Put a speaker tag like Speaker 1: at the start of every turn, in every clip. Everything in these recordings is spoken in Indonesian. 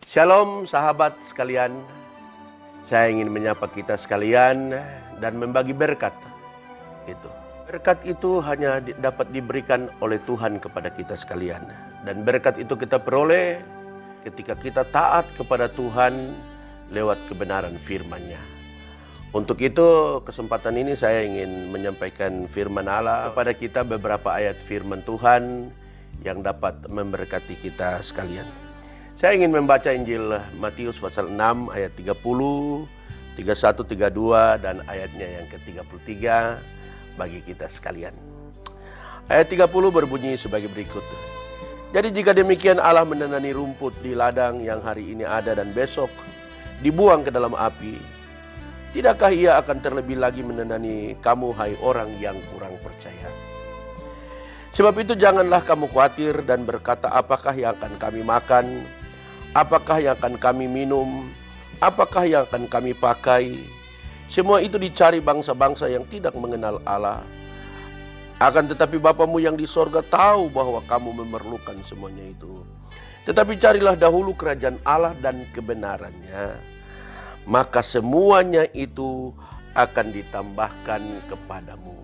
Speaker 1: Shalom sahabat sekalian, saya ingin menyapa kita sekalian dan membagi berkat itu. Berkat itu hanya dapat diberikan oleh Tuhan kepada kita sekalian. Dan berkat itu kita peroleh ketika kita taat kepada Tuhan lewat kebenaran firman-Nya. Untuk itu kesempatan ini saya ingin menyampaikan firman Allah kepada kita, beberapa ayat firman Tuhan yang dapat memberkati kita sekalian. Saya ingin membaca Injil Matius pasal 6 ayat 30, 31, 32 dan ayatnya yang ke-33 bagi kita sekalian. Ayat 30 berbunyi sebagai berikut. Jadi jika demikian Allah menenani rumput di ladang yang hari ini ada dan besok dibuang ke dalam api, tidakkah ia akan terlebih lagi menenani kamu, hai orang yang kurang percaya? Sebab itu janganlah kamu khawatir dan berkata, apakah yang akan kami makan? Apakah yang akan kami minum? Apakah yang akan kami pakai? Semua itu dicari bangsa-bangsa yang tidak mengenal Allah. Akan tetapi Bapamu yang di sorga tahu bahwa kamu memerlukan semuanya itu. Tetapi carilah dahulu kerajaan Allah dan kebenarannya, maka semuanya itu akan ditambahkan kepadamu.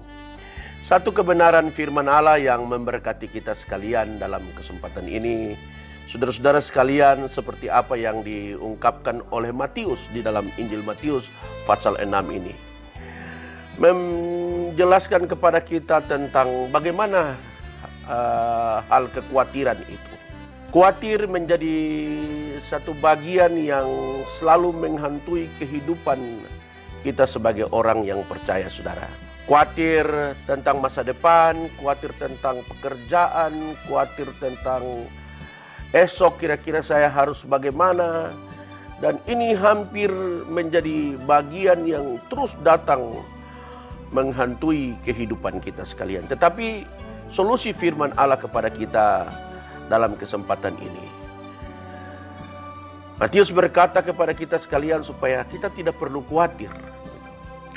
Speaker 1: Satu kebenaran firman Allah yang memberkati kita sekalian dalam kesempatan ini. Saudara-saudara sekalian, seperti apa yang diungkapkan oleh Matius di dalam Injil Matius pasal 6 ini. Menjelaskan kepada kita tentang bagaimana hal kekhawatiran itu. Khawatir menjadi satu bagian yang selalu menghantui kehidupan kita sebagai orang yang percaya, saudara. Khawatir tentang masa depan, khawatir tentang pekerjaan, khawatir tentang esok kira-kira saya harus bagaimana. Dan ini hampir menjadi bagian yang terus datang menghantui kehidupan kita sekalian. Tetapi solusi firman Allah kepada kita dalam kesempatan ini, Matius berkata kepada kita sekalian supaya kita tidak perlu khawatir.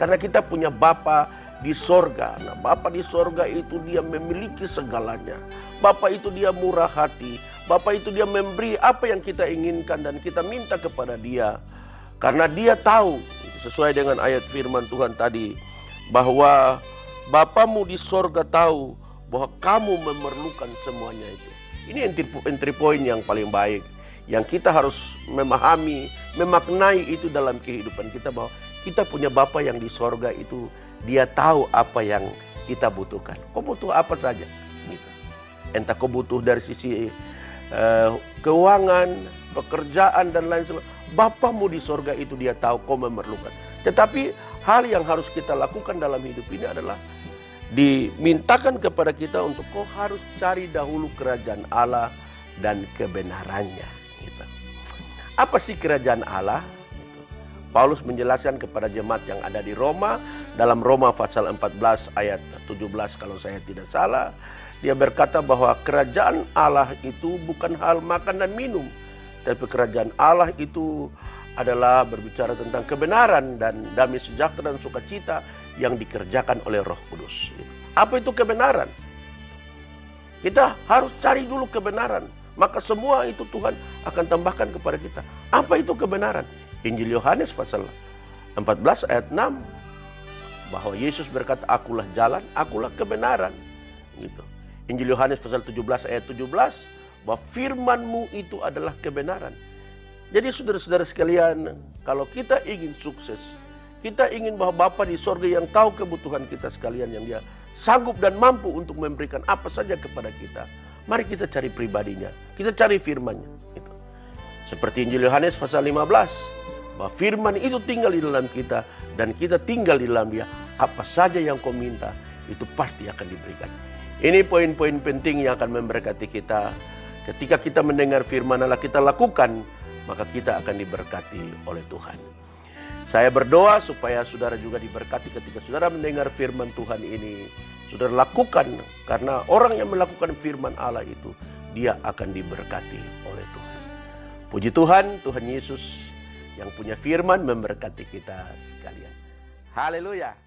Speaker 1: Karena kita punya Bapa di sorga. Nah, Bapa di sorga itu dia memiliki segalanya. Bapa itu dia murah hati. Bapa itu dia memberi apa yang kita inginkan dan kita minta kepada dia. Karena dia tahu, sesuai dengan ayat firman Tuhan tadi, bahwa Bapamu di sorga tahu bahwa kamu memerlukan semuanya itu. Ini entry point yang paling baik, yang kita harus memahami, memaknai itu dalam kehidupan kita, bahwa kita punya Bapa yang di sorga itu, dia tahu apa yang kita butuhkan. Kau butuh apa saja, gitu. Entah kau butuh dari sisi keuangan, pekerjaan dan lain sebagainya. Bapamu di sorga itu dia tahu kau memerlukan. Tetapi hal yang harus kita lakukan dalam hidup ini adalah dimintakan kepada kita untuk kau harus cari dahulu kerajaan Allah dan kebenarannya. Gitu. Apa sih kerajaan Allah? Gitu. Paulus menjelaskan kepada jemaat yang ada di Roma, dalam Roma pasal 14 ayat 17 kalau saya tidak salah. Dia berkata bahwa kerajaan Allah itu bukan hal makan dan minum. Tapi kerajaan Allah itu adalah berbicara tentang kebenaran dan damai sejahtera dan sukacita yang dikerjakan oleh Roh Kudus. Apa itu kebenaran? Kita harus cari dulu kebenaran. Maka semua itu Tuhan akan tambahkan kepada kita. Apa itu kebenaran? Injil Yohanes pasal 14 ayat 6. Bahwa Yesus berkata, akulah jalan, akulah kebenaran. Gitu. Injil Yohanes pasal 17 ayat 17, bahwa firman-Mu itu adalah kebenaran. Jadi saudara-saudara sekalian, kalau kita ingin sukses, kita ingin bahwa Bapa di sorga yang tahu kebutuhan kita sekalian, yang dia sanggup dan mampu untuk memberikan apa saja kepada kita, mari kita cari pribadinya, kita cari firman-Nya. Gitu. Seperti Injil Yohanes pasal 15, bahwa firman itu tinggal di dalam kita, dan kita tinggal di dalam dia. Apa saja yang kau minta, itu pasti akan diberikan. Ini poin-poin penting yang akan memberkati kita. Ketika kita mendengar firman Allah, kita lakukan, maka kita akan diberkati oleh Tuhan. Saya berdoa supaya saudara juga diberkati ketika saudara mendengar firman Tuhan ini. Saudara lakukan, karena orang yang melakukan firman Allah itu, dia akan diberkati oleh Tuhan. Puji Tuhan, Tuhan Yesus yang punya firman memberkati kita sekalian. Haleluya.